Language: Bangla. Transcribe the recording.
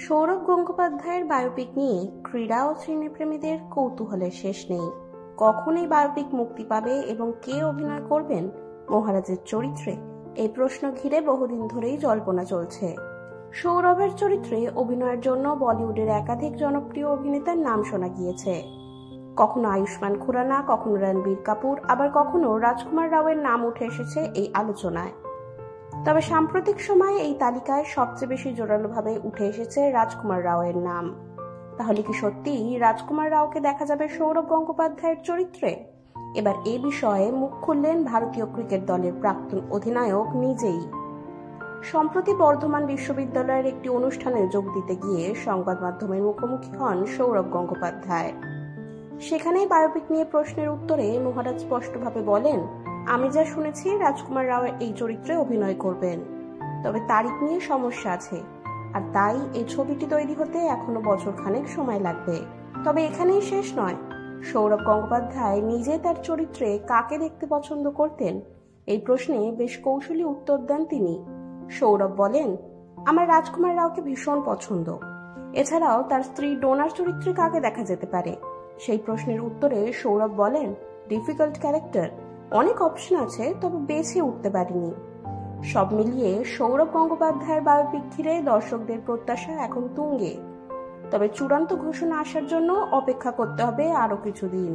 সৌরভ গঙ্গোপাধ্যায়ের বায়োপিক নিয়ে ক্রীড়া ও সিনেপ্রেমীদের কৌতূহলের শেষ নেই। কখন এই বায়োপিক মুক্তি পাবে এবং কে অভিনয় করবেন মহারাজের চরিত্রে, এই প্রশ্ন ঘিরে বহুদিন ধরেই জল্পনা চলছে। সৌরভের চরিত্রে অভিনয়ের জন্য বলিউডের একাধিক জনপ্রিয় অভিনেতার নাম শোনা গিয়েছে। কখনো আয়ুষ্মান খুরানা, কখনো রণবীর কাপুর, আবার কখনো রাজকুমার রাওয়ের নাম উঠে এসেছে এই আলোচনায়। তবে সাম্প্রতিক সময়ে এই তালিকায় সবচেয়ে বেশি জোরালোভাবে উঠে এসেছে রাজকুমার রাওয়ের নাম। তাহলে কি সত্যিই রাজকুমার রাওকে দেখা যাবে সৌরভ গঙ্গোপাধ্যায়ের চরিত্রে? এবার এ বিষয়ে মুখ খুললেন ভারতীয় ক্রিকেট দলের প্রাক্তন অধিনায়ক নিজেই। সম্প্রতি বর্ধমান বিশ্ববিদ্যালয়ের একটি অনুষ্ঠানে যোগ দিতে গিয়ে সংবাদ মাধ্যমের মুখোমুখি হন সৌরভ গঙ্গোপাধ্যায়। সেখানেই বায়োপিক নিয়ে প্রশ্নের উত্তরে মহারাজ স্পষ্টভাবে বলেন, আমি যা শুনেছি রাজকুমার রাও এই চরিত্রে অভিনয় করবেন, তবে তারিখ নিয়ে সমস্যা আছে, আর তাই এই ছবিটি তৈরি হতে এখনো বছরখানেক সময় লাগবে। তবে এখানেই শেষ নয়। সৌরভ গঙ্গোপাধ্যায় নিজে তার চরিত্রে কাকে দেখতে পছন্দ করতেন, এই প্রশ্নে বেশ কৌশলী উত্তর দেন তিনি। সৌরভ বলেন, আমার রাজকুমার রাওকে ভীষণ পছন্দ। এছাড়াও তার স্ত্রী ডোনার চরিত্রে কাকে দেখা যেতে পারে, সেই প্রশ্নের উত্তরে সৌরভ বলেন, ডিফিকাল্ট ক্যারেক্টার, অনেক অপশন আছে, তবে বেছে উঠতে পারিনি। সব মিলিয়ে সৌরভ গঙ্গোপাধ্যায়ের বায়োপিক ঘিরে দর্শকদের প্রত্যাশা এখন তুঙ্গে। তবে চূড়ান্ত ঘোষণা আসার জন্য অপেক্ষা করতে হবে আরো কিছুদিন।